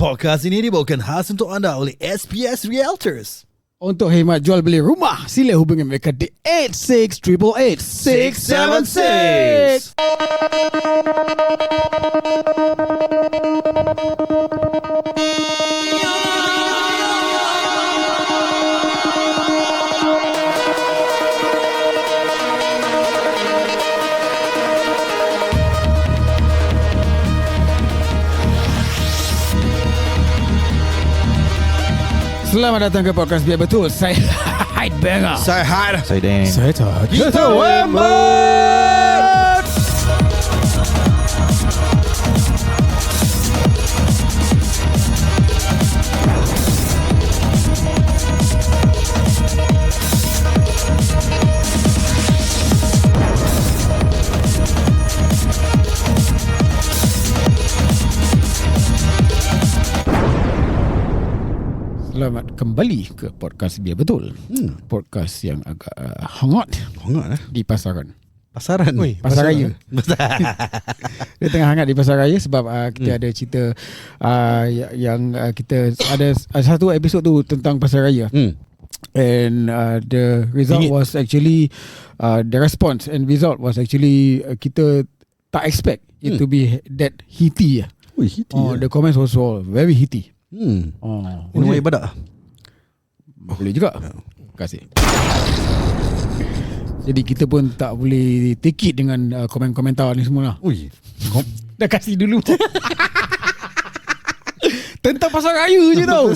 Podcast ini dibawakan khas untuk anda oleh SPS Realtors. Untuk khidmat jual beli rumah, sila hubungi mereka di 86888676. Selamat datang ke podcast Biar Betul. Saya Hyde Banger. Saya Hyde. Saya Dan. Saya tak. Kita Wembat. Selamat kembali ke podcast Biar Betul. Podcast yang agak hangat di pasaran. Pasaran. Pasar raya. Dia tengah hangat di pasar raya sebab kita ada cerita yang kita ada satu episod tu tentang pasar raya. And the result was actually the response and result was actually kita tak expect it to be that heaty. The comments was all very heaty. Minum air badak. Boleh juga. Terima kasih. Jadi kita pun tak boleh take it dengan komen-komentar ni semua lah. Dah kasih dulu. Tentang pasar raya je tau.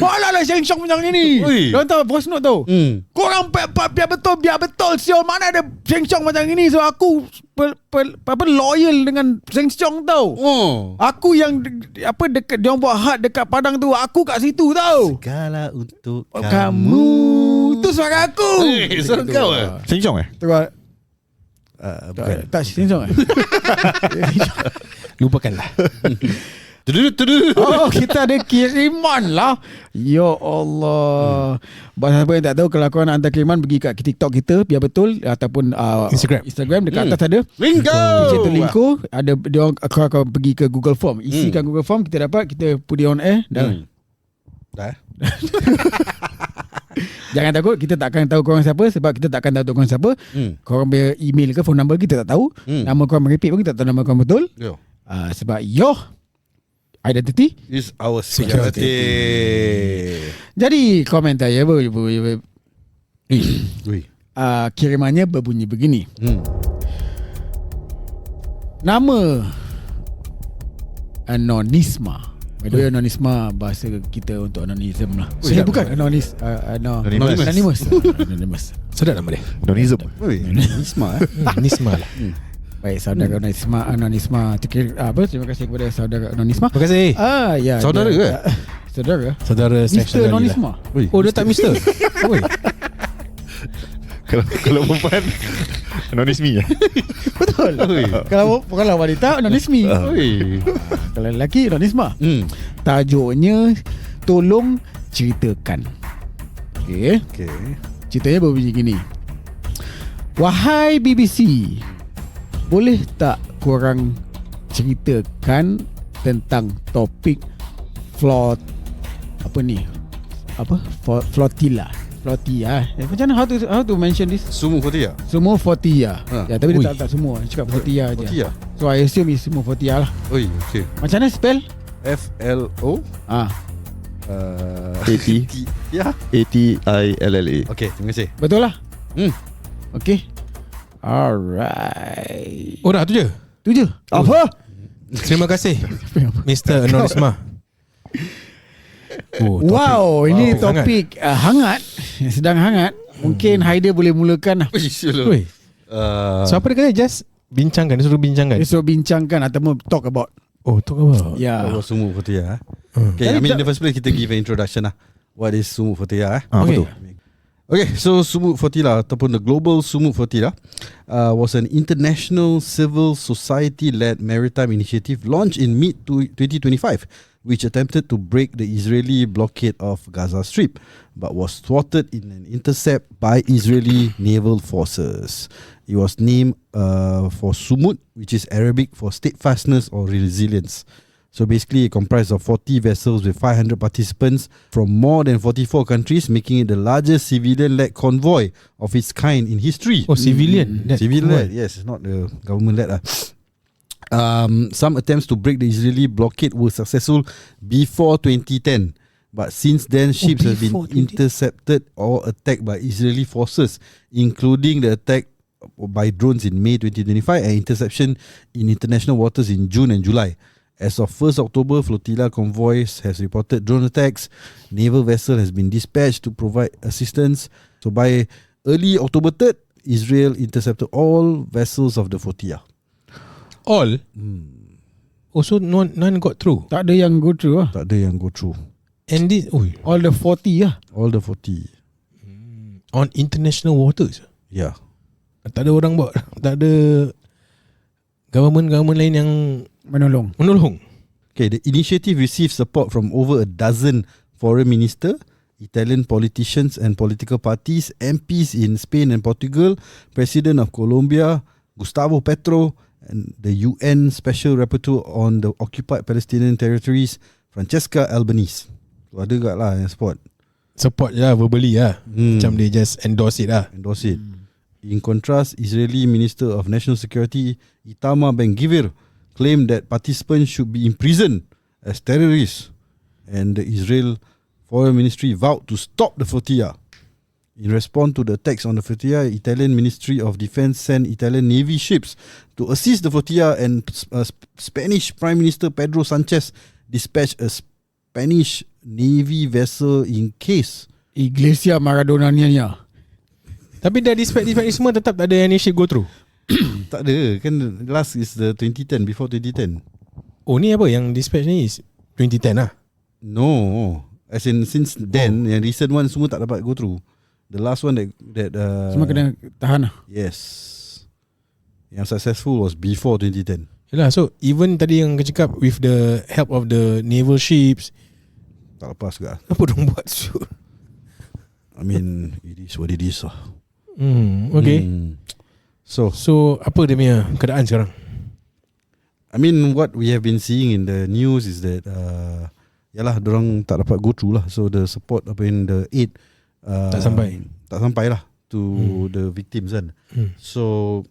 Mana ada seng-seng macam ni. Kau tahu voice note tau. Korang biar betul sial. Mana ada seng-seng macam ni. So aku loyal dengan seng-seng tau. Aku yang dekat dia buat hard dekat padang tu. Aku kat situ tau. Segala untuk kamu. Tu suara aku. Suara kau Seng-seng bukan. Tak seng-seng Lupakanlah. Oh, kita ada kiriman lah. Ya Allah. Bahasa apa yang tak tahu, kalau korang nak hantar kiriman, pergi kat TikTok kita Biar Betul ataupun Instagram dekat atas ada Lingko. Ada dia orang akan pergi ke Google Form. Isikan Google Form, kita dapat, kita put on air dah. Jangan takut, kita tak akan tahu korang siapa sebab kita tak akan tahu korang siapa. Korang punya email ke phone number kita tak tahu. Nama korang merepek pun kita tak tahu nama korang betul. Sebab your identity is our security. Jadi komentar ya kirimannya berbunyi begini. Nama Anonisma. By the way, Anonisma bahasa kita untuk anonism lah. Bukan Anonymous. Sedap nama dia. Anonisma. Anonisma lah. Baik, saudara Anonisma. Terima kasih kepada saudara Anonisma. Terima kasih. Ya. Saudara ke? Saudara Mr. Anonisma. Oh, dia tak Mr. Kalau perempuan Anonismi. Betul. Kalau wanita Anonismi. Kalau lelaki Anonisma. Tajuknya tolong ceritakan. Okay. Ceritanya berbunyi gini. Wahai BBC, boleh tak korang ceritakan tentang topik Flotilla. Macam mana how to mention this? Sumud Flotilla. Ya, tapi dia tak semua. Dia cakap Flotilla je. So I assume it's Sumud Flotilla lah. Okay. Macam mana spell? FLO ATILLA. Okay, terima kasih. Betul lah. Okay. Alright. Oh, dah tu je. Apa? Terima kasih Mr. Anonisma. Wow, ini topik hangat. Sedang hangat. Mungkin Haider boleh mulakan lah. So apa dia kata? Just bincangkan. Dia suruh bincangkan ataupun talk about. Talk about. Ya. Sumud Flotilla. Okay, in the first place kita give an introduction lah. What is Sumud Flotilla? Betul. Okay, so Sumud Flotilla ataupun the Global Sumud Flotilla was an international civil society-led maritime initiative launched in mid-2025, which attempted to break the Israeli blockade of Gaza Strip, but was thwarted in an intercept by Israeli naval forces. It was named for Sumud, which is Arabic for steadfastness or resilience. So basically it comprised of 40 vessels with 500 participants from more than 44 countries, making it the largest civilian-led convoy of its kind in history. Oh, civilian. Civilian-led, yes, not the government-led. Some attempts to break the Israeli blockade were successful before 2010. But since then, ships have been intercepted or attacked by Israeli forces, including the attack by drones in May 2025 and interception in international waters in June and July. As of 1st October, Flotilla convoys has reported drone attacks. Naval vessel has been dispatched to provide assistance. So by early October 3rd, Israel intercepted all vessels of the Flotilla. All? Also none got through? Tak ada yang go through lah. Tak ada yang go through. And this, all the 40 lah. All the 40. On international waters? Yeah. Tak ada orang buat. Tak ada government lain yang menolong. Okay, the initiative received support from over a dozen foreign minister, Italian politicians and political parties, MPs in Spain and Portugal, President of Colombia, Gustavo Petro, and the UN Special Rapporteur on the occupied Palestinian territories, Francesca Albanese. So ada kat lah yang support. Support je lah, verbally lah. Macam dia just endorse it lah. Endorse it. In contrast, Israeli Minister of National Security Itamar Ben-Gvir claimed that participants should be imprisoned as terrorists, and the Israel Foreign Ministry vowed to stop the flotilla. In response to the attacks on the flotilla, Italian Ministry of Defense sent Italian Navy ships to assist the flotilla, and Spanish Prime Minister Pedro Sanchez dispatched a Spanish Navy vessel in case. Iglesia Maradona-nya. Tapi dah dispatch ni semua tetap tak ada any ship go through? Tak ada, kan last is the 2010, before 2010. Oh, ni apa yang dispatch ni is 2010 lah? No, as in since then, yang recent one semua tak dapat go through. The last one that semua kena tahan lah. Yes, yang successful was before 2010. Yalah, so even tadi yang kau cakap with the help of the naval ships, tak lepas juga. apa diorang buat? I mean, it is what it is lah. Okay. So apa dia punya keadaan sekarang? I mean, what we have been seeing in the news is that yalah, dorang tak dapat go through lah. So the support, the aid tak sampai lah to the victims kan. So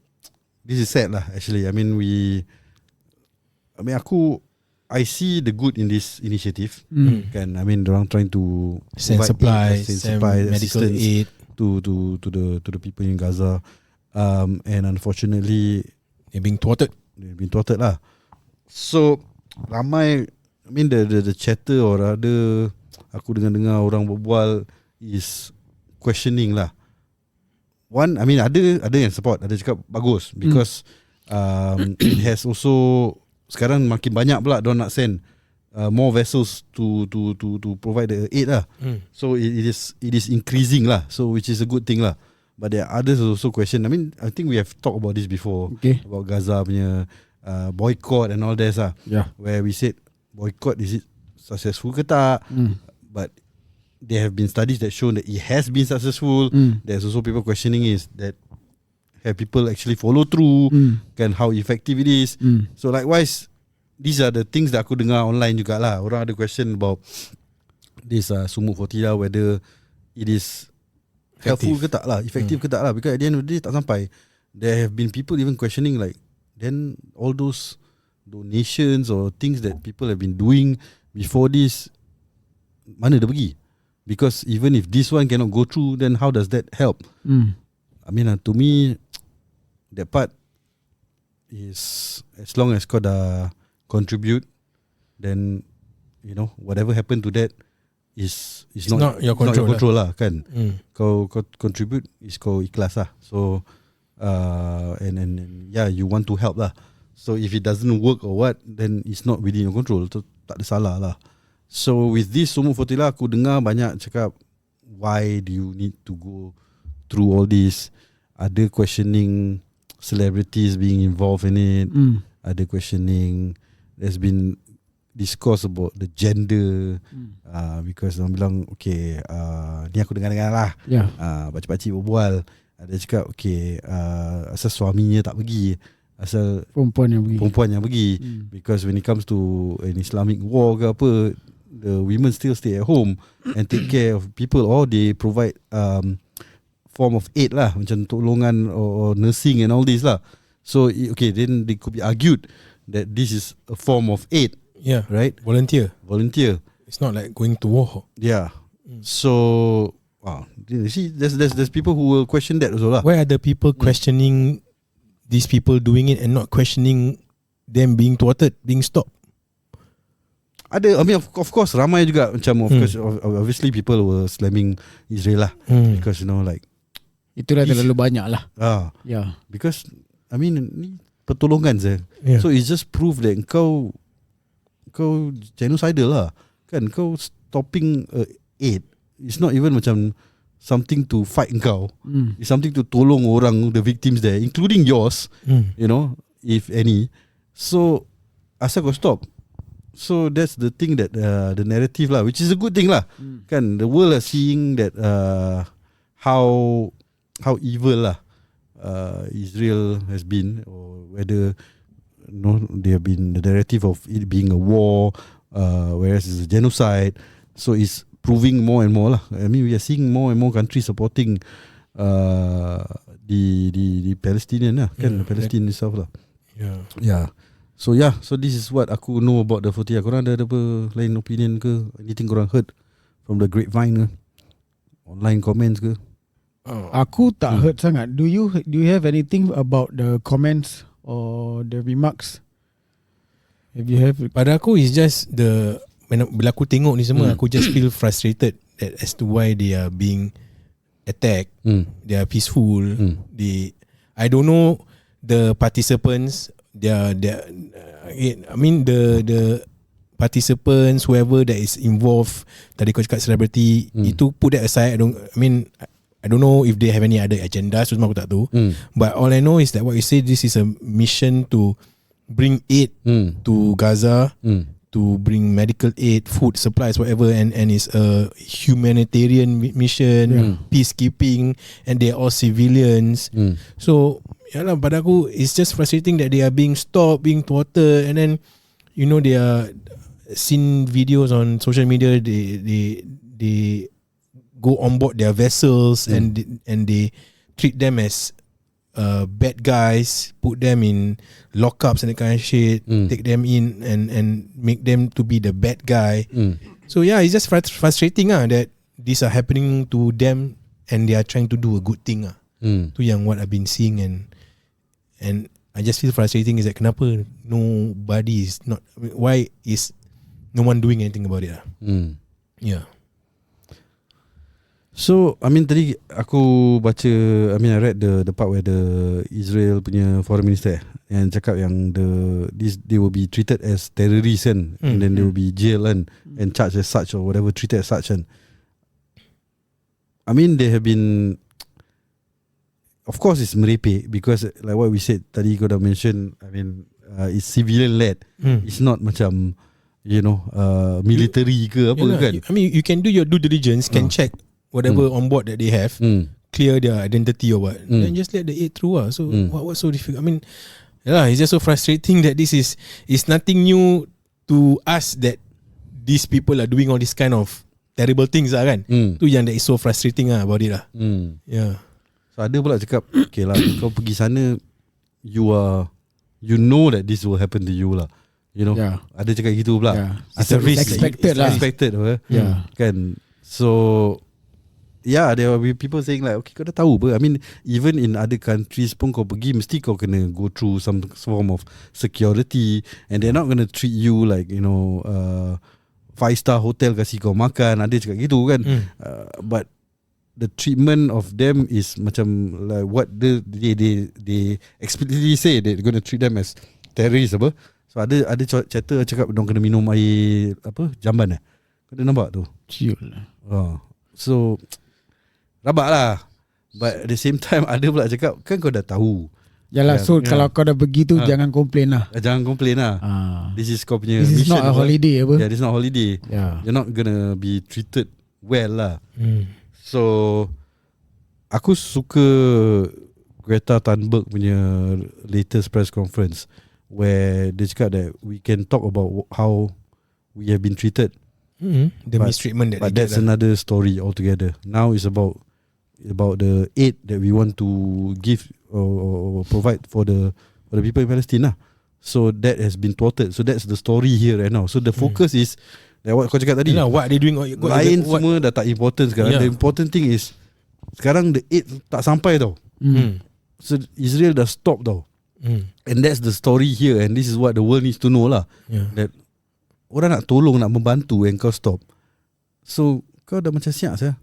this is sad lah actually. I mean I see the good in this initiative. Kan, I mean dorang trying to send supplies, send medical aid to the people in Gaza. And unfortunately they're being thwarted lah. So ramai, I mean the chatter or rather aku dengar orang berbual is questioning lah. One, I mean ada yang support, ada cakap bagus because it has also sekarang makin banyak pula diorang nak send more vessels to provide the aid lah. So it is increasing lah. So which is a good thing lah. But there are others also question. I mean, I think we have talked about this before, about Gaza punya boycott and all this lah. Yeah. Where we said boycott, is it successful ke tak? But there have been studies that show that it has been successful. There's also people questioning is that have people actually follow through, kan, how effective it is. So likewise, these are the things that aku dengar online jugalah. Orang ada question about this Sumud Flotilla, whether it is helpful ke tak lah, effective ke tak lah. Because at the end of the day tak sampai. There have been people even questioning like, then all those donations or things that people have been doing before this, mana dah pergi? Because even if this one cannot go through, then how does that help? I mean, to me, that part is, as long as kau dah contribute, then you know whatever happened to that is not your control lah kan. Kau contribute is kau ikhlas lah. So and yeah, you want to help lah. So if it doesn't work or what, then it's not within your control. So tak ada salah lah. So with this Sumud Flotilla, aku dengar banyak cakap, why do you need to go through all this? Ada questioning celebrities being involved in it. Ada questioning, there's been discourse about the gender, because orang bilang okay, ni aku dengar-dengar lah, pakcik-pakcik berbual, ada cakap okay, asal suaminya tak pergi, asal Perempuan yang pergi. Because when it comes to an Islamic war ke apa, the women still stay at home and take care of people, or they provide form of aid lah, macam tolongan or nursing and all this lah. So okay, then they could be argued that this is a form of aid. Yeah, right. Volunteer. It's not like going to war. Yeah. So you see, there's people who will question that also lah. Why are the people questioning these people doing it and not questioning them being thwarted, being stopped? Ada, I mean of course ramai juga macam of course obviously people were slamming Israel lah, because like itulah terlalu banyak lah. Yeah. Because I mean ni pertolongan je. Yeah. So it's just proof that kau genocidal lah. Kan kau stopping aid. It's not even macam something to fight kau. It's something to tolong orang, the victims there, including yours. You know, if any. So asal kau stop. So that's the thing that the narrative lah, which is a good thing lah. Kan the world are seeing that how evil lah Israel has been, or whether they have been the narrative of it being a war, whereas it's a genocide. So it's proving more and more lah. I mean we are seeing more and more countries supporting the Palestinian lah, kan, the Palestine itself lah. Yeah. So this is what aku know about the Flotilla. Korang ada apa lain opinion ke? Anything korang heard from the grapevine ke? Online comments ke? Aku tak heard sangat. Do you have anything about the comments or the remarks? If you have, pada aku is just bila aku tengok ni semua, aku just feel frustrated as to why they are being attacked. They are peaceful. I don't know the participants. I mean the participants, whoever that is involved. Tadi kau cakap celebrity, itu put that aside. I don't know if they have any other agenda. So aku tak tahu. But all I know is that what you say, this is a mission to bring aid to Gaza, to bring medical aid, food supplies, whatever, and it's a humanitarian mission, peacekeeping, and they are all civilians. So pada aku it's just frustrating that they are being stopped, being thwarted, and then they are seen videos on social media. They go on board their vessels and they treat them as bad guys, put them in lockups and that kind of shit, take them in and make them to be the bad guy. So it's just frustrating that these are happening to them and they are trying to do a good thing. Tu yang what I've been seeing, and I just feel frustrating is that kenapa nobody is not, why is no one doing anything about it? Yeah. So I mean tadi aku baca, I read the part where the Israel punya foreign minister yang cakap yang they will be treated as terrorists and then they will be jailed and charged as such or whatever, treated as such. And I mean they have been, of course it's merepek, because like what we said tadi, kau dah mention, I mean it's civilian led. It's not macam military ke apa kan. I mean you can do your due diligence, can check whatever on board that they have, clear their identity or what, then just let the aid through. So what's so difficult? I mean it's just so frustrating that this is nothing new to us, that these people are doing all this kind of terrible things kan. Tu yang that is so frustrating about it lah. Yeah. So ada pula cakap, okay lah, kau pergi sana, you know that this will happen to you lah. Ada cakap gitu pula. It's a risk. Expected lah. Kan. So there will be people saying like, okay, kau dah tahu apa. I mean even in other countries pun kau pergi, mesti kau kena go through some form of security, and they're not gonna treat you like 5-star hotel kasih kau makan. Ada cakap gitu kan. But the treatment of them is macam like what they explicitly say they're going to treat them as terrorists apa. So ada cerita cakap mereka kena minum air apa, jamban kau dah nampak tu? Ciul. So rabak lah. But at the same time ada pula cakap, kan kau dah tahu. Yalah, so kalau kau dah pergi tu jangan komplain lah. Jangan komplain lah. This is kau punya this mission. This is not a holiday apa? Yeah, this is not a holiday. You're not gonna be treated well lah. So aku suka Greta Thunberg punya latest press conference where dia cakap that we can talk about how we have been treated. The mistreatment that but they that's get. another story altogether. Now it's about the aid that we want to give or provide for the people in Palestine lah. So that has been thwarted. So that's the story here right now. So the focus is like what kau cakap tadi. What they doing? Lain semua dah tak important sekarang. The important thing is sekarang the aid tak sampai tau. So Israel dah stop tau. And that's the story here. And this is what the world needs to know lah. That orang nak tolong, nak membantu, and kau stop. So kau dah macam siap saya.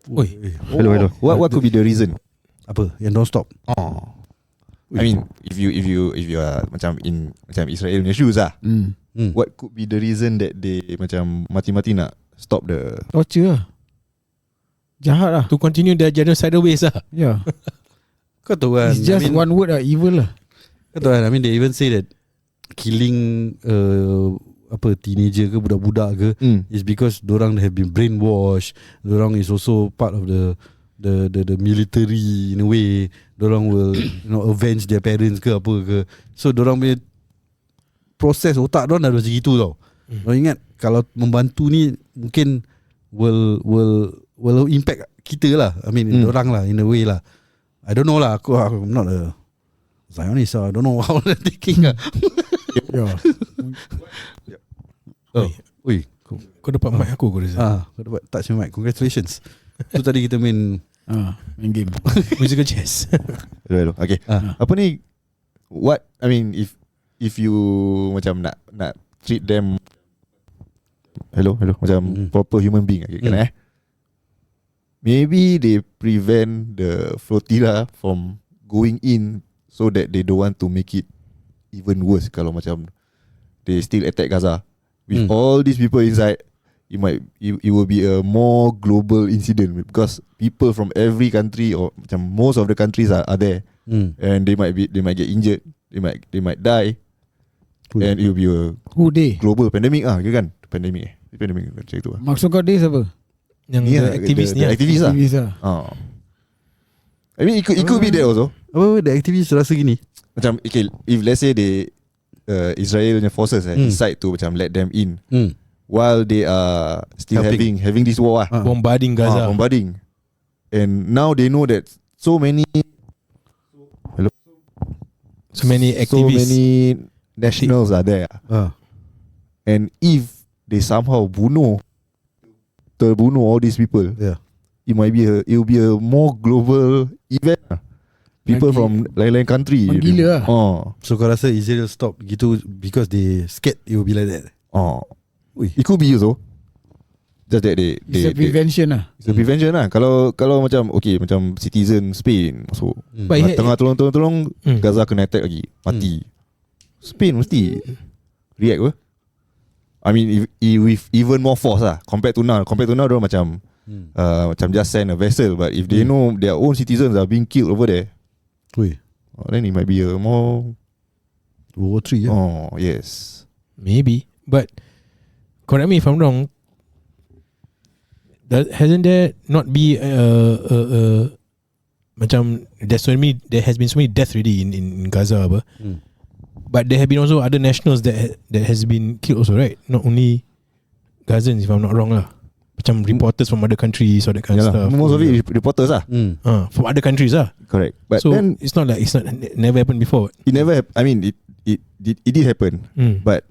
Hello. What could be the reason? Apa? Yang don't stop. I mean, if you are macam Israel punya shoes lah. What could be the reason that they macam mati-mati nak stop the torture lah. Jahat lah. To continue their genocidal ways lah. Yeah. Kau tahu kan, It's just one word lah, evil lah. Kau tahu kan, I mean they even say that killing teenager ke budak-budak ke is because dorang have been brainwashed. Dorang is also part of the military in a way. Dorang will avenge their parents ke apa ke. So dorang punya proses otak dorang dah macam gitu tau. Dorang ingat kalau membantu ni mungkin will impact kita lah. I mean dorang lah in a way lah. I don't know lah. I'm not a Zionist, so I don't know how they're thinking lah. Kau dapat mic aku rasa. Kau dapat touch mic. Congratulations. So tadi kita main game. Musical chairs. Hello. Okay. Apa ni? What I mean, if you macam nak treat them macam proper human being, kan maybe they prevent the Flotilla from going in so that they don't want to make it even worse. Kalau macam they still attack Gaza with all these people inside, it will be a more global incident because people from every country or macam most of the countries are there, and they might get injured, they might die, and it will be a global pandemic kan? Pandemic macam itu. Maksud kau dia siapa? Yang aktivis ni. Aktivis lah. I mean it could be that also. Apa the aktivis rasa gini? Macam if let's say they Israel forces decide to macam let them in while they are still having this war bombarding Gaza, bombarding, and now they know that so many activists, so many nationals are there, and if they somehow terbunuh all these people, it will be a more global event. People from lain-lain country gila lah. So kau rasa Israel stop gitu because they scared it will be like that? It could be also. Just that it's a prevention lah. It's a prevention lah. Kalau macam macam citizen Spain so tengah tolong Gaza kena attack lagi, mati, Spain mesti react apa? I mean with even more force lah compared to now dia macam just send a vessel, but if they know their own citizens are being killed over there, then it might be a more World War III. Yes, maybe. But correct me if I'm wrong, hasn't there not be macam there has been so many deaths already in Gaza apa? But there have been also other nationals that has been killed also, right? Not only Gazans, if I'm not wrong lah. Macam reporters from other countries or that kind of stuff. Most of it reporters lah. From other countries lah. Correct. But so then it's not never happened before. It never I mean it did happen. But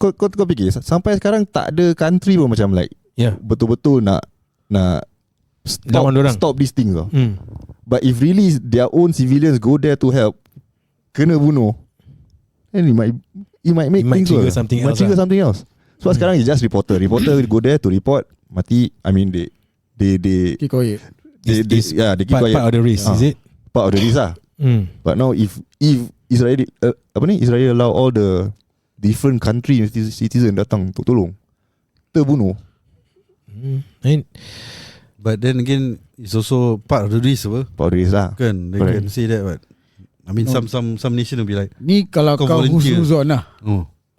kau fikir sampai sekarang tak ada country pun macam like betul-betul nak stop these things. But if really their own civilians go there to help, kena bunuh, then it might trigger something else. So sekarang it's just reporter go there to report, mati. I mean they keep quiet. They keep quiet. Part of the risk, is it? Part of the risk lah. But now if Israel Israel allow all the different country citizen datang untuk tolong, terbunuh. But then again, it's also part of the risk apa? Part of the risk lah. Kan, they can say that, but I mean some nation will be like, ni kalau kau husnuzon lah.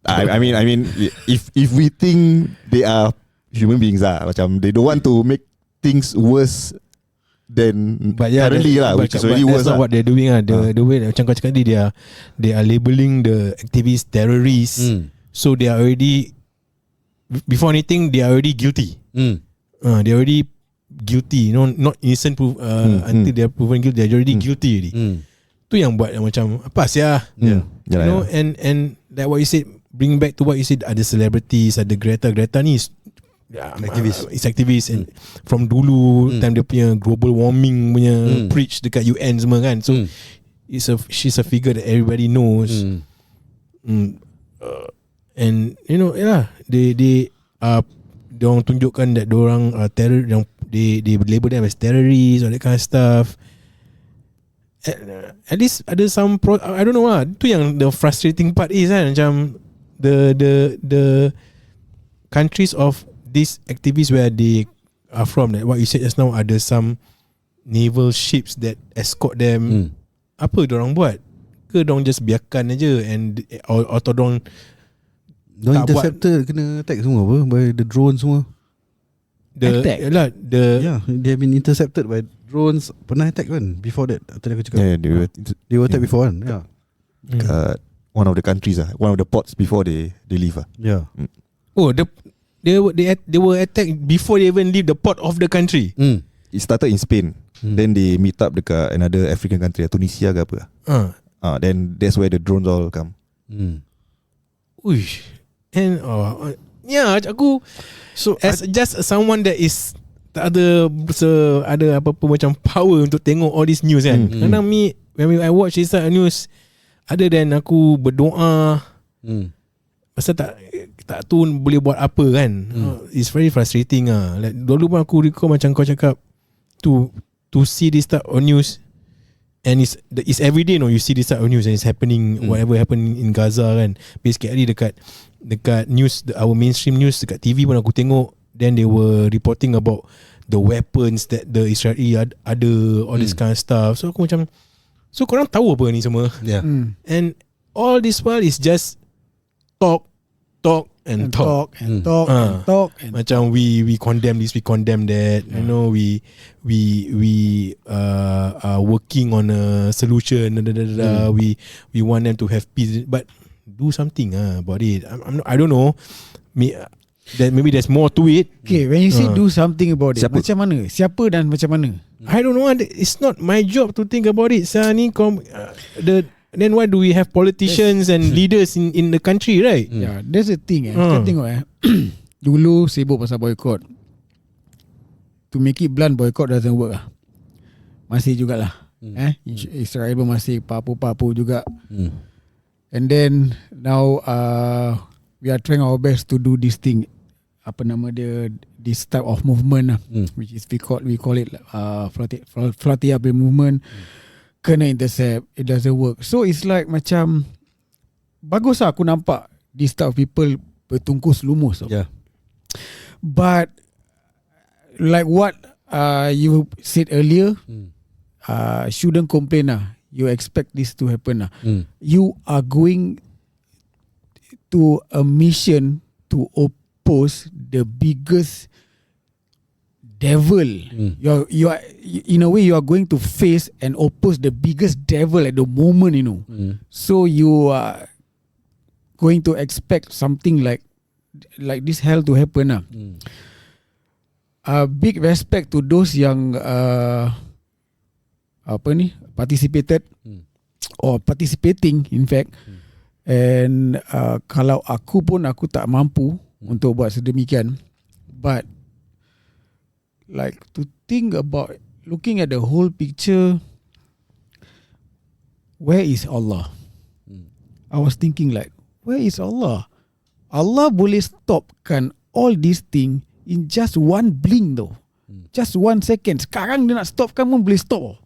I mean if we think they are human beings lah, macam they don't want to make things worse than But yeah, currently lah, which is already worse that's not lah. what they're doing lah. The way macam kau cakap tadi, they are labeling the activists terrorists. So they are already, before anything, they are already guilty. They are already guilty, not innocent until they are proven guilty. They are already guilty already. Tu yang buat yang macam apa sia? And like what you said, bring back to what you said, ada celebrities, ada Greta ni activist and from dulu time dia punya global warming punya preach dekat UN semua kan. So she's a figure that everybody knows. And they orang tunjukkan that diorang terror, yang they label them as terrorists or that kind of stuff. At least ada some I don't know lah. Tu yang the frustrating part is kan, macam the countries of these activists where they are from, like what you said just now, ada some naval ships that escort them. Apa diorang buat? Ke diorang just biarkan aja and atau diorang interceptor kena attack semua apa by the drone semua. Attack? Yeah, they have been intercepted by drones. Pernah attack kan before that? Tadi aku cakap. They were attack before kan. Yeah. One of the countries one of the ports before they leave Yeah. Oh, they were attacked before they even leave the port of the country. It started in Spain. Then they meet up dekat another African country, Tunisia ke apa. Then that's where the drones all come. Uish. And aku as just someone that is tak ada apa-apa macam power untuk tengok all this news kan. Kadang when I watch this news, other than aku berdoa, pasal tak tu boleh buat apa kan. It's very frustrating like, dulu pun aku recall macam kau cakap to see this type of news, and it's everyday you see this type of news and it's happening, whatever happened in Gaza kan. Basically dekat news, our mainstream news dekat TV pun aku tengok, then they were reporting about the weapons that the Israeli ada, all this kind of stuff. So aku macam, so korang tahu apa ni semua? And all this while is just talk and talk. Macam we condemn this, we condemn that. We are working on a solution. We want them to have peace, but do something about it. I don't know. Maybe there's more to it. Okay, when you say do something about it, macam mana? Siapa dan macam mana? I don't know. It's not my job to think about it. Then why do we have politicians and leaders in the country, right? Yeah, that's the thing. Kita tengok dulu sibuk pasal boycott. To make it blunt, boycott doesn't work masih jugalah. Israel pun masih papu juga. And then now we are trying our best to do this thing. Apa nama dia, this type of movement which is we call it Flotilla movement. Kena intercept, it doesn't work. So it's like macam bagus aku nampak this type of people bertungkus lumus. But like what you said earlier, shouldn't complain you expect this to happen You are going to a mission to oppose the biggest devil. You are in a way you are going to face and oppose the biggest devil at the moment, So you are going to expect something like this hell to happen. Big respect to those yang participated or participating in fact. And kalau aku tak mampu untuk buat sedemikian, but like to think about looking at the whole picture, where is Allah? I was thinking like, where is Allah? Allah boleh stopkan all these thing in just one blink though. Just 1 second. Sekarang dia nak stopkan pun boleh stop.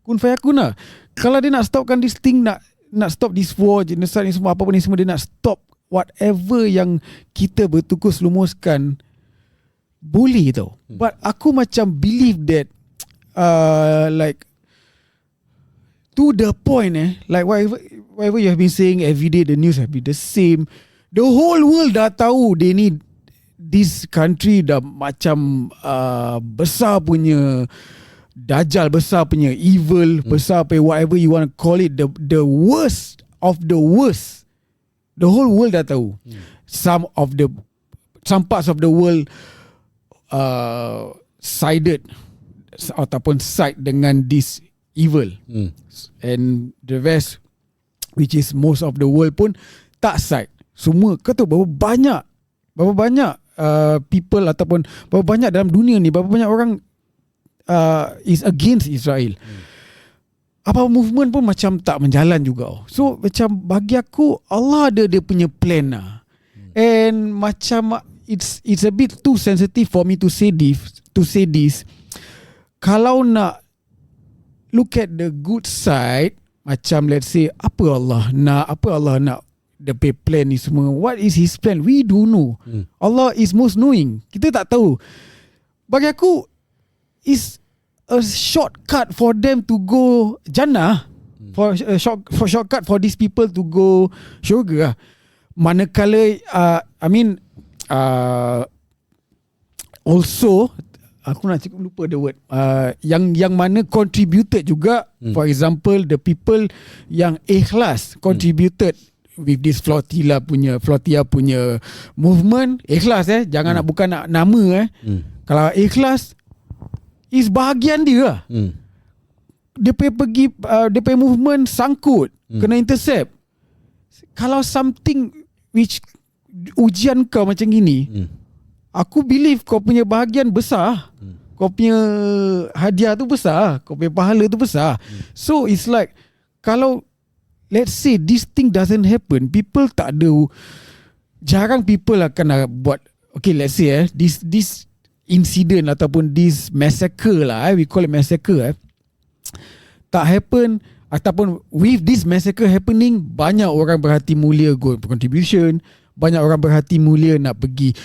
Kun fayakun lah. Kalau dia nak stopkan this thing, nak stop this war, genocide ni semua, apa-apa ni semua, dia nak stop whatever yang kita bertukus lumuskan, boleh tau. But aku macam believe that like to the point like whatever you have been saying every day, the news have been the same. The whole world dah tahu they need this country dah macam besar punya Dajjal besar punya, evil besar punya, whatever you want to call it, the worst of the worst. The whole world dah tahu. Some parts of the world sided ataupun side dengan this evil. And the rest, which is most of the world pun tak side. Semua kau tahu berapa banyak people ataupun berapa banyak dalam dunia ni, berapa banyak orang is against Israel. Apa movement pun macam tak menjalan juga. So macam bagi aku Allah ada dia punya plan lah. And macam it's a bit too sensitive for me to say this. Kalau nak look at the good side, macam let's say apa Allah nak the plan ni semua, what is his plan, we don't know. Allah is most knowing, kita tak tahu. Bagi aku is a shortcut for them to go Jannah, for shortcut for these people to go syurga. Manakala also aku nak lupa the word, yang mana contributed juga, for example the people yang ikhlas contributed with this Flotilla punya movement, ikhlas jangan nak bukan nak nama kalau ikhlas is bahagian dia lah. Dia pergi dia movement sangkut, kena intercept. Kalau something which ujian kau macam gini, aku believe kau punya bahagian besar, kau punya hadiah tu besar, kau punya pahala tu besar. So it's like, kalau let's say this thing doesn't happen, people tak ada, jarang people akan buat, okay let's say this incident ataupun this massacre lah, we call it massacre, tak happen, ataupun with this massacre happening, banyak orang berhati mulia go contribution, banyak orang berhati mulia nak pergi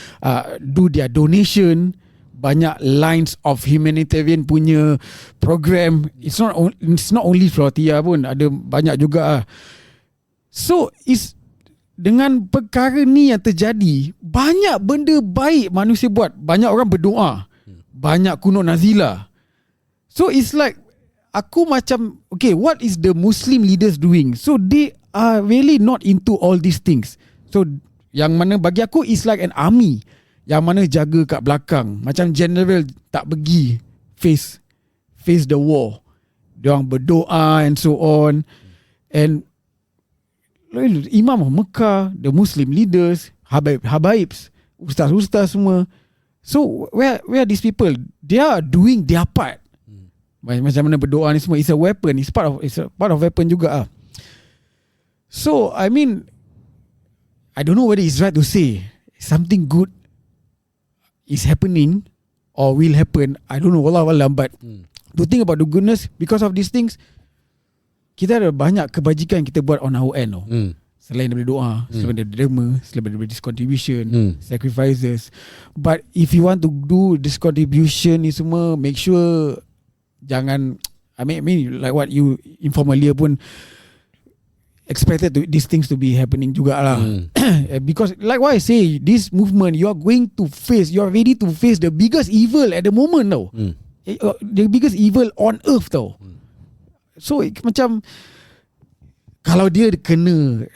do their donation, banyak lines of humanitarian punya program. It's not only Flotilla pun, ada banyak juga. So is dengan perkara ni yang terjadi, banyak benda baik manusia buat, banyak orang berdoa, banyak kunut nazilah. So it's like, aku macam, okay, what is the Muslim leaders doing? So they are really not into all these things. So yang mana bagi aku is like an army, yang mana jaga kat belakang, macam general tak pergi face the war. Diorang berdoa and so on. And Imam Mekah, the Muslim leaders, habaibs, ustaz-ustaz semua. So where these people, they are doing their part. Macam mana berdoa ni semua, it's a weapon, it's part of weapon juga. So I mean, I don't know whether it's right to say something good is happening or will happen. I don't know, wallahu alam, but to think about the goodness, because of these things, kita ada banyak kebajikan kita buat on our end. Selain daripada doa, selain daripada derma, selain daripada this contribution, sacrifices. But if you want to do this contribution ni semua, make sure jangan, I mean like what you inform earlier pun, expected these things to be happening juga lah. Because like what I say, this movement, you are ready to face the biggest evil at the moment tau. The biggest evil on earth tau. So macam, kalau dia kena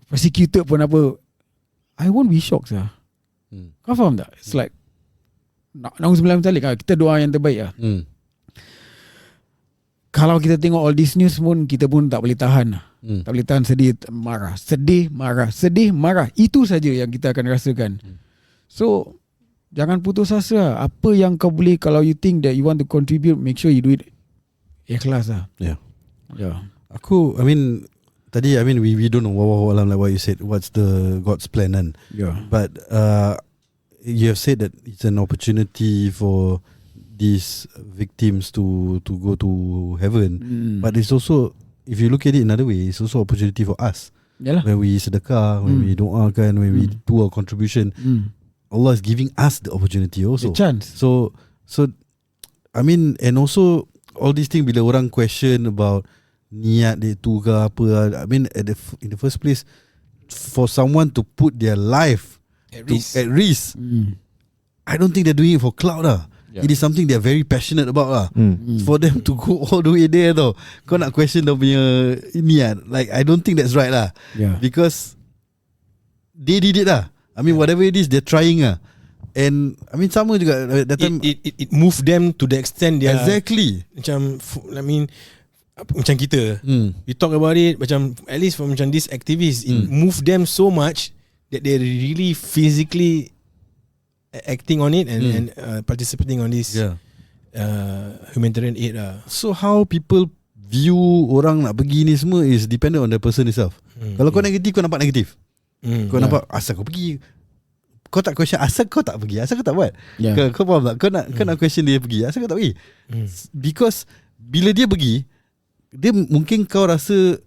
persecuted pun apa, I won't be shocked lah. Kau faham tak? It's like, na'udzubillah min dzalik, kita doa yang terbaik lah. Kalau kita tengok all this news pun, kita pun tak boleh tahan lah. Tak boleh tahan, sedih, marah. Itu saja yang kita akan rasakan. So jangan putus asa lah. Apa yang kau boleh, kalau you think that you want to contribute, make sure you do it ikhlas lah. Aku, we don't know like what you said, what's the God's plan kan. But you have said that it's an opportunity for these victims to go to heaven. But it's also, if you look at it another way, it's also opportunity for us. When we sedekah, when we doakan, when we do our contribution, Allah is giving us the opportunity also. The chance. So and also all these things, bila orang question about niat dia tu ke apa, in the first place, for someone to put their life at risk, I don't think they're doing it for clout lah. It is something they are very passionate about lah. For them to go all the way there tau, kau nak question dia punya niat. Like I don't think that's right lah. Because they did it lah. I mean whatever it is they're trying lah. And I mean sama juga that time it moved them to the extent dia exactly macam I mean macam kita we talk about it macam at least for macam these activists it moved them so much that they really physically acting on it and participating on this humanitarian aid lah. So how people view orang nak pergi ni semua is dependent on the person itself. Kalau kau negatif, kau nampak negatif. Kau nampak asal kau pergi, kau tak question asal kau tak pergi, asal kau tak buat. Kau faham tak? Kau nak question dia pergi, asal kau tak pergi. Because bila dia pergi, dia mungkin kau rasa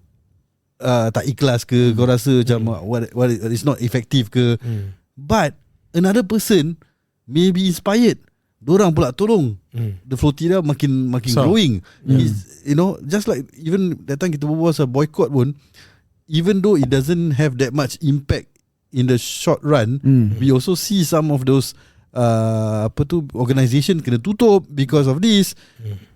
tak ikhlas ke, kau rasa macam what is not effective ke. But another person may be inspired. Diorang pula tolong the Flotilla makin growing. You know, just like even that time kita berbual pasal boycott pun, even though it doesn't have that much impact in the short run, we also see some of those organisation kena tutup because of this.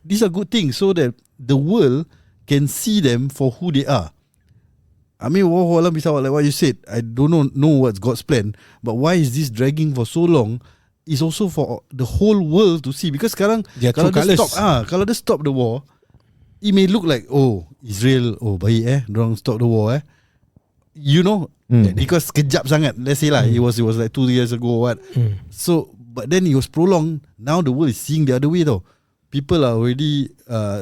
These are good things so that the world can see them for who they are. I mean, like what you said, I don't know what's God's plan, but why is this dragging for so long? Is also for the whole world to see. Because sekarang kalau dia stop the war, it may look like Israel baik dorang stop the war you know, because kejap sangat. Let's say lah, it was like 2 years ago or what. So but then it was prolonged. Now the world is seeing the other way though. People are already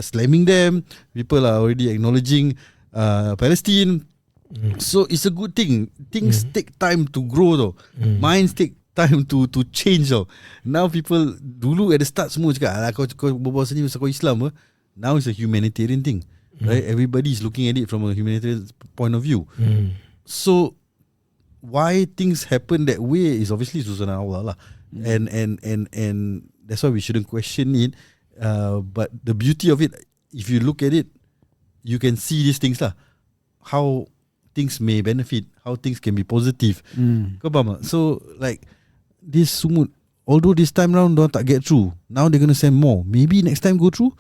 slamming them. People are already acknowledging Palestine. So it's a good thing. Things take time to grow though. Minds take time to change though. Now people dulu at the start semua cakap kau berbual sini pasal kau Islam. Now it's a humanitarian thing, right? Everybody is looking at it from a humanitarian point of view. So why things happen that way is obviously Sunnah Allah lah. And that's why we shouldn't question it. But the beauty of it, if you look at it, you can see these things lah. How things may benefit, how things can be positive. Kau faham tak? So like this Sumud, although this time round don't tak get through, now they're gonna send more. Maybe next time go through.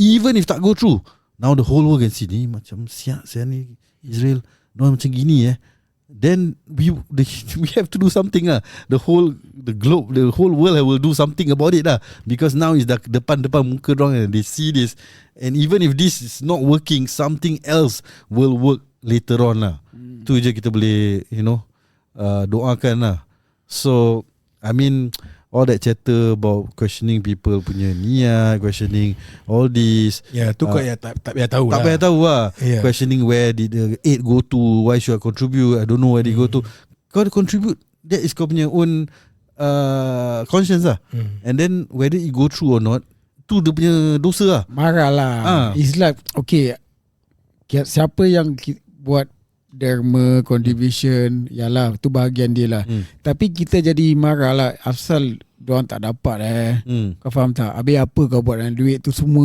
Even if tak go through, now the whole world can see ni macam siap ni Israel, macam gini then we have to do something lah. The whole world will do something about it lah. Because now is depan muka dorang, they see this, and even if this is not working, something else will work later on lah. Tu je kita boleh doakan lah. So I mean all that chatter about questioning people punya niat, questioning all this. Tu kau tak payah tahu lah. Tak payah tahu lah. Questioning where did the aid go to, why should I contribute, I don't know where they go to. Kau contribute, that is kau punya own conscience lah. And then whether it go through or not, tu dia punya dosa lah. Marah lah. It's like okay, siapa yang buat derma contribution, yalah tu bahagian dia lah. Tapi kita jadi marah lah asal diorang tak dapat Kau faham tak? Habis apa kau buat dengan duit tu semua,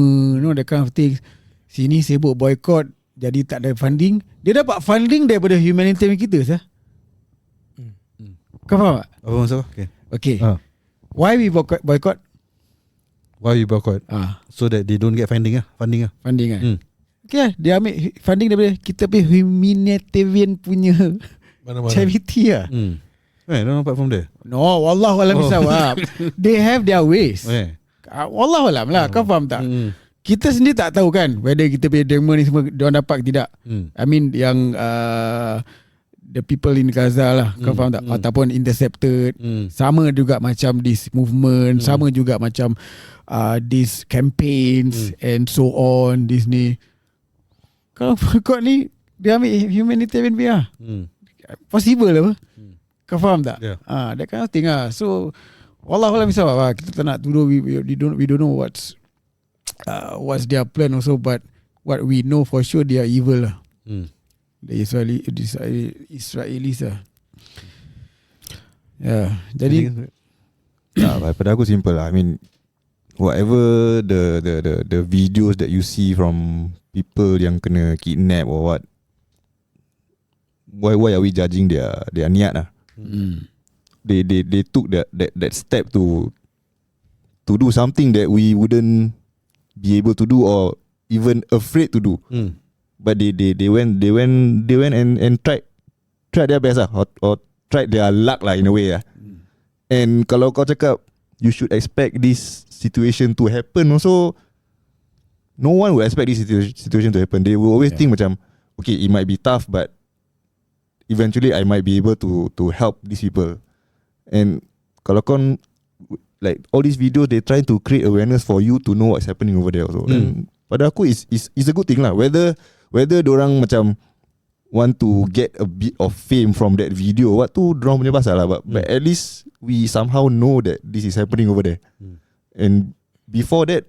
that kind of thing. Sini sibuk boycott, jadi tak ada funding. Dia dapat funding daripada humanitarian kita sah. Kau faham tak? Apa masalah? Okay. Why we boycott? Why we boycott? So that they don't get funding lah. Okay, dia ambil funding daripada kita punya humanitarian punya charity lah. Don't apart from there. No, wallahualam bisawab. They have their ways. Wallahualam lah. Kau faham tak? Kita sendiri tak tahu kan whether kita punya derma ni semua diorang dapat ke tidak. I mean yang the people in Gaza lah. Kau faham tak? Ataupun intercepted. Sama juga macam this movement. Sama juga macam these campaigns and so on. This ni. Kalau boycott ni dia ambil humanitarian biar possible apa? Kau faham tak? That kind of thing lah. So wallahualam bisawab, kita tak nak tuduh, we don't know what's their plan also, but what we know for sure they are evil lah. The Israelis lah. Jadi pada aku simple lah. I mean whatever the videos that you see from people yang kena kidnap or what, why are we judging their niat lah? They took that step to to do something that we wouldn't be able to do or even afraid to do. But they went and tried their best lah, or tried their luck lah in a way lah. And kalau kau cakap you should expect this situation to happen also, no one will expect this situation to happen. They will always think macam, okay, it might be tough, but eventually I might be able to help these people. And kalau kau like all these videos, they trying to create awareness for you to know what's happening over there also. And pada aku is a good thing lah. Whether dorang macam want to get a bit of fame from that video, what tu dorang punya pasal lah. But at least we somehow know that this is happening over there. And before that,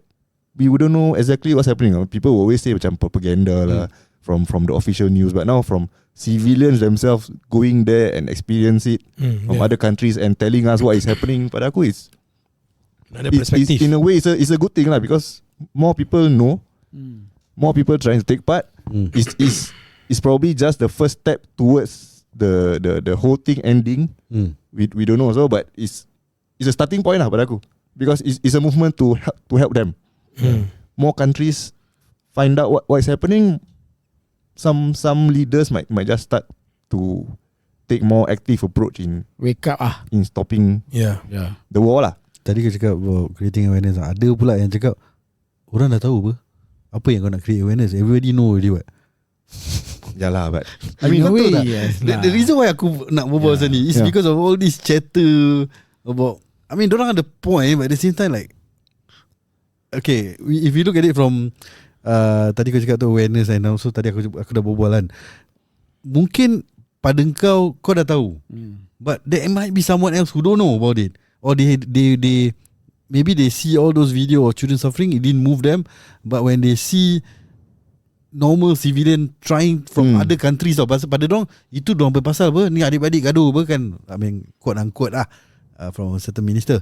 we wouldn't know exactly what's happening. People will always say macam propaganda lah from the official news. But now from civilians themselves going there and experience it from other countries and telling us what is happening, pada aku is another perspective. In a way, it's a good thing lah, because more people know, more people trying to take part. Is probably just the first step towards the whole thing ending. We don't know also, but it's a starting point lah pada aku, because it's a movement to help them. More countries find out what is happening. Some leaders might just start to take more active approach in wake up in stopping the war lah. Tadi kau cakap about creating awareness. Ada pula yang cakap orang dah tahu apa yang kau nak create awareness. Everybody know already what. Yalah, but I mean, in a betul way, tak? yes The reason why aku nak berbual pasal ni is because of all this chatter about, I mean, dorang ada point, but at the same time like, okay, if you look at it from tadi kau cakap tu awareness, and also tadi aku dah berbual kan, mungkin pada kau dah tahu, but there might be someone else who don't know about it, or they maybe they see all those video of children suffering, it didn't move them, but when they see normal civilian trying from other countries tau, pada dorang itu dorang berpasal apa ni, adik-adik gaduh apa kan, I mean quote unquote lah, from a certain minister,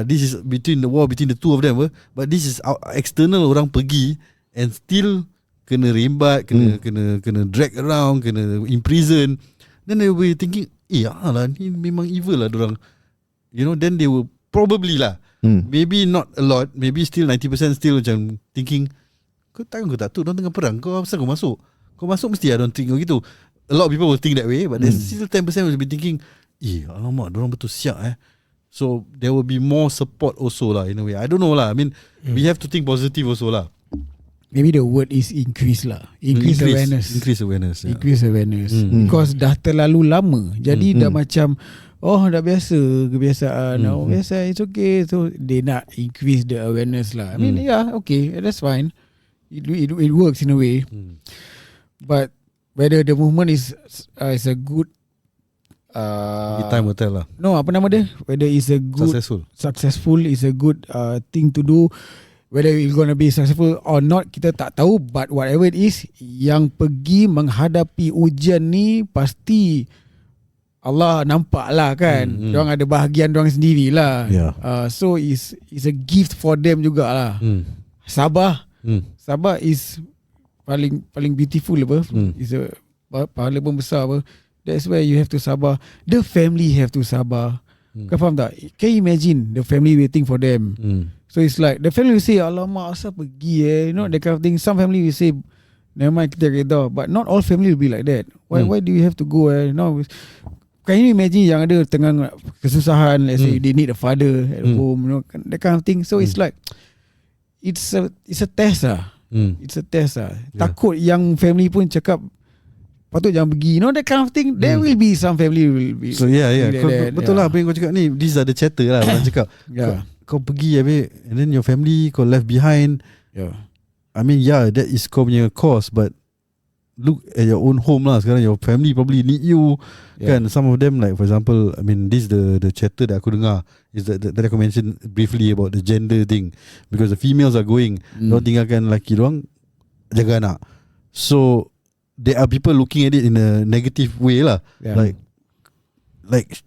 this is between the war between the two of them but this is external, orang pergi and still kena rembat, kena drag around, kena imprison, then they will be thinking lah ni memang evil lah dorang, you know. Then they will probably lah, maybe not a lot, maybe still 90% still macam thinking, kau tak tahu dorang tengah perang, kau asal kau masuk mesti lah dorang think gitu. A lot of people will think that way, but there's still 10% will be thinking, alamak dorang betul siap So there will be more support also lah in a way. I don't know lah, I mean we have to think positive also lah. Maybe the word is increase lah. Increase awareness. Increase awareness. Because dah terlalu lama. Jadi dah macam dah kebiasaan. Biasa, it's okay. So they nak increase the awareness lah. I mean okay, that's fine. It works in a way. But whether the movement is a good time will tell lah. No, apa nama dia? Whether it's a good successful is a good thing to do. Whether it's going to be successful or not, kita tak tahu. But whatever it is, yang pergi menghadapi ujian ni pasti Allah nampak lah kan. Diorang ada bahagian diorang sendirilah. So it's a gift for them jugalah. Sabar. Sabar is paling beautiful apa. Is a pahala pun besar apa. That's where you have to sabar. The family have to sabar. Kau faham tak? Can you imagine the family waiting for them? So it's like the family will say, alamak asal pergi you know, that kind of thing. Some family will say, never mind, kita redha. But not all family will be like that. Why do you have to go no? Can you imagine yang ada tengah kesusahan, let's say they need a father at home, you know, that kind of thing. So it's like it's a test lah. It's a test lah. Takut yang family pun cakap patut jangan pergi, you know, that kind of thing. There will be some family will be. So betul lah apa yang kau cakap ni. These are the chatter lah orang cakap. Kau pergi habis, and then your family kau left behind. I mean that is kau punya cost, but look at your own home lah. Sekarang your family probably need you kan. Some of them, like for example, I mean this the chatter that aku dengar is that aku mentioned briefly about the gender thing, because the females are going, diorang tinggalkan lelaki diorang jaga anak. So there are people looking at it in a negative way lah. Like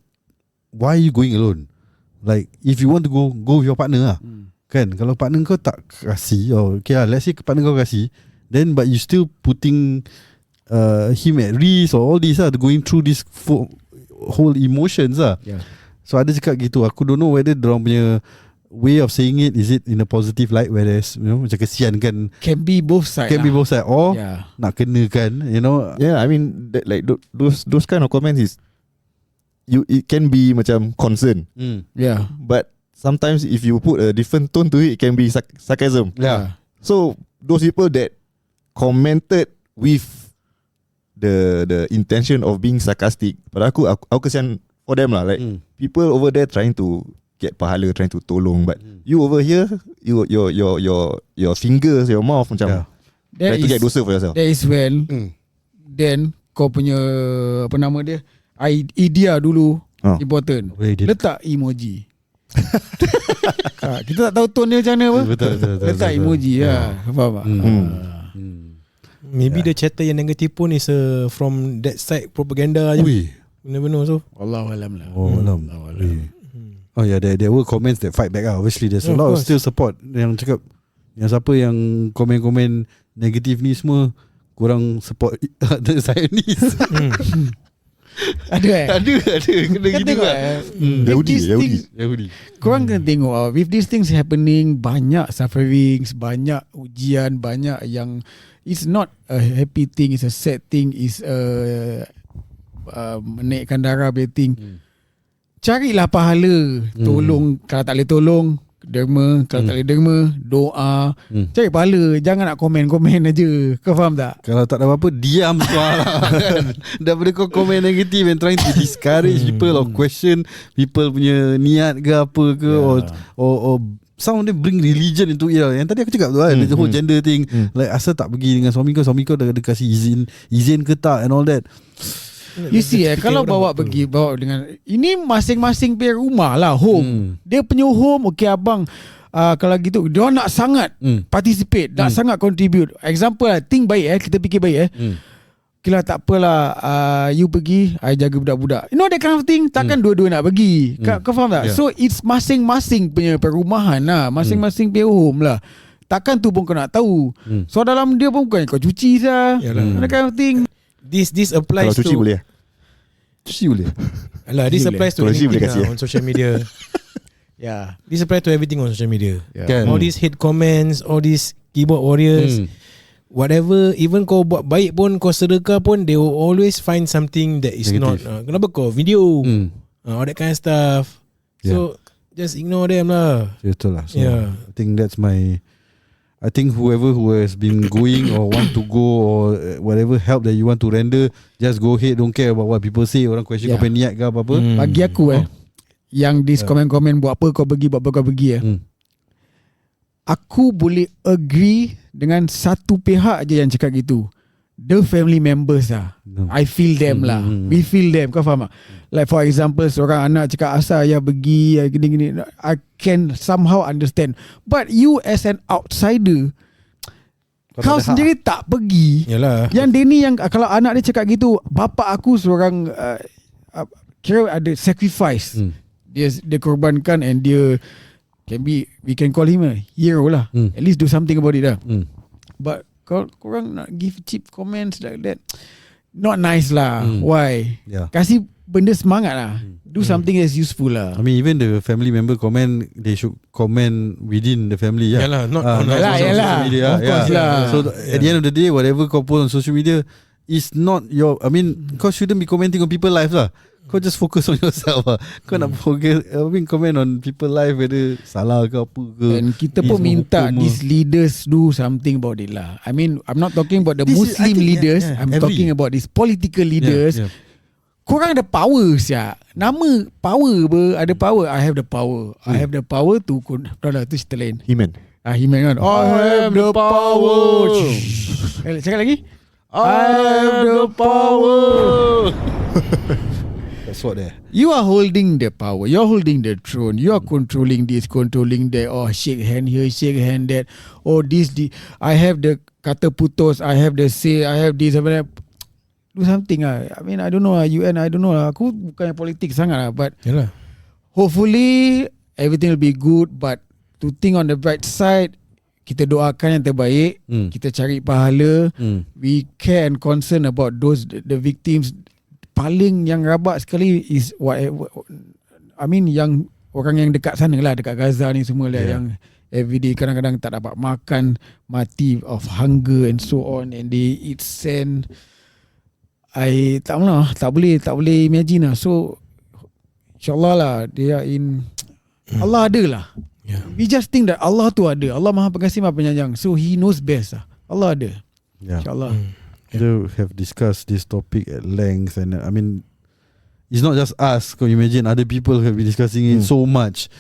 why are you going alone? Like if you want to go with your partner lah. Kan, kalau partner kau tak kasih, okay lah, let's say partner kau kasih, then but you still putting him at risk or all this lah, going through this whole emotions lah. So ada cakap gitu. Aku don't know whether dorang punya way of saying it? Is it in a positive light, whereas macam kesian kan? Can be both side. Can be both side. Or nak kena kan, Yeah, I mean that, like those kind of comments is it can be macam concern. Yeah. But sometimes if you put a different tone to it can be sarcasm. Yeah. So those people that commented with the intention of being sarcastic, pada aku kesian for them lah. Like people over there trying to get pahala, trying to tolong, but you over here, your fingers, your mouth macam try to get dosa for yourself. That is when then kau punya apa nama dia, idea dulu important. Letak emoji. Kita tak tahu tone dia macam mana apa. Betul. Letak emoji lah. Faham tak? Maybe the chatter yang negatif pun is from that side propaganda je. You never know. So Wallahualam lah. Oh yeah, there were comments that fight back. Obviously there's a lot of still support yang cakap, yang siapa yang komen-komen negatif ni semua kurang support the Zionist. Ada kena gitu kan. Yahudi. Korang kena tengok with these things happening, banyak sufferings, banyak ujian, banyak yang it's not a happy thing, it's a sad thing, it's a menaikkan darah thing. Carilah pahala, tolong. Kalau tak boleh tolong, derma. Kalau tak boleh derma, doa. Cari pahala, jangan nak komen-komen aja. Kau faham tak? Kalau tak ada apa-apa, diam kan. Daripada kau komen negatif and trying to discourage people or question people punya niat ke apa ke, or some of them bring religion into it. Yang tadi aku cakap tu kan, the whole gender thing. Like asal tak pergi dengan suami kau dah kasih izin ke tak and all that. You see kalau bawa dengan ini masing-masing punya rumah lah, home. Dia punya home, okay abang, kalau gitu dia nak sangat participate, nak sangat contribute. Example think baik kita fikir baik Kira tak apalah, you pergi, I jaga budak-budak. You know that kind of thing. Takkan dua-dua nak pergi. Kau faham tak? So it's masing-masing punya perumahan lah, masing-masing punya home lah. Takkan tu pun kau nak tahu. So dalam dia pun bukan kau cuci sah. That kind of thing. This applies kalau cuci to boleh. Cuci boleh. Alah, this applies to anything on social media. This applies to everything on social media. All these hate comments, all these keyboard warriors, whatever, even kau buat baik pun, kau sedekah pun, they will always find something that is negative. Not kenapa kau video all that kind of stuff. So just ignore them lah. Betul lah. So I think that's I think whoever who has been going or want to go or whatever help that you want to render, just go ahead, don't care about what people say. Orang question kau niat ke apa-apa. Bagi aku yang this komen-komen buat apa kau pergi aku boleh agree dengan satu pihak je yang cakap gitu. The family members lah. I feel them lah. We feel them. Kau faham tak? Like for example, seorang anak cakap asal ayah pergi gini-gini, I can somehow understand. But you as an outsider, kau sendiri tak pergi. Yalah. Yang dia ni, yang kalau anak dia cakap gitu, bapa aku seorang kira ada sacrifice. Dia korbankan, and dia we can call him a hero lah. At least do something about it lah. But korang nak give cheap comments like that, not nice lah. Why? Kasih benda semangat lah. Do something that's useful lah. I mean, even the family member comment, they should comment within the family. Yalah, not on social media. Of course lah. So at the end of the day, whatever kau post on social media is not your, I mean, kau shouldn't be commenting on people's lives lah. Kau just focus on yourself lah. Kau nak comment on people life, whether salah ke apa ke. And kita pun minta these leaders do something about it lah. I mean, I'm not talking about the Muslim leaders. I'm talking about these political leaders. Korang ada power siap. Nama power ada power. I have the power. I have the power to tu cerita lain. He-Man kan. I have the power. Cakap lagi. I have the power. That's what there. You are holding the power. You're holding the throne. You are controlling this, controlling that. Oh, shake hand here, shake hand that. Oh, this. I have the kata putus. I have the say. I have this. Do something lah. I mean, I don't know lah. UN, I don't know lah. Aku bukan politik sangat lah. But hopefully everything will be good. But to think on the bright side, kita doakan yang terbaik. Kita cari pahala. We care and concern about the victims. Paling yang rabak sekali is whatever, I mean, yang orang yang dekat sana lah, dekat Gaza ni semua lah, yang everyday kadang-kadang tak dapat makan, mati of hunger and so on, and they eat sand. I tak boleh imagine lah. So InsyaAllah lah dia Allah ada lah. We just think that Allah tu ada. Allah Maha Pengasih Maha Penyayang. So He knows best lah. Allah ada. InsyaAllah. Kita have discussed this topic at length, and I mean, it's not just us. Can you imagine other people have been discussing it so much.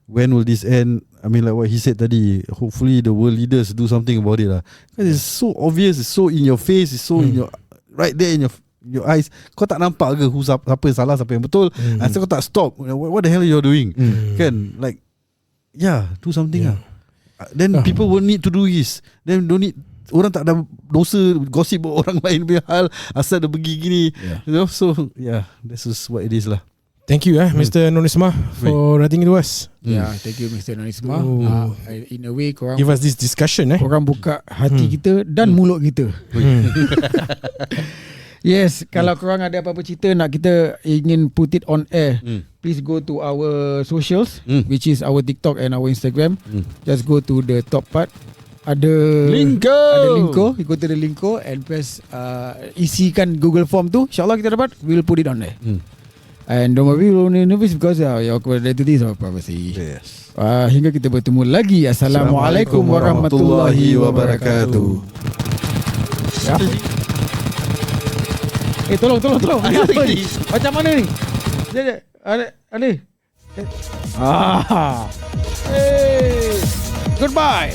When will this end? I mean, like what he said tadi, hopefully the world leaders do something about it lah. Because it's so obvious, it's so in your face, it's so in your right there in your eyes. Kau tak nampak ke siapa yang salah, siapa yang betul? Asal kau tak stop, what the hell you're doing? Kan, like, do something lah. Then people won't need to do this. Then don't need, orang tak ada dosa gosip orang lain punya hal asal dia pergi gini. You know, so this is what it is lah. Thank you Mr. Nonisma for writing to us. Thank you Mr. Nonisma. In a way korang give us this discussion korang buka hati kita dan mulut kita. Yes, kalau korang ada apa-apa cerita nak kita ingin put it on air, please go to our socials, which is our TikTok and our Instagram. Just go to the top part. Ada linko, you go to the linko and press isikan Google Form tu. InsyaAllah kita dapat, we'll put it on there. And don't worry, we'll only nervous because your identity is our privacy. Yes. Hingga kita bertemu lagi. Assalamualaikum warahmatullahi wabarakatuh. Tolong. Apa ni? Macam mana ni? Ali. Goodbye.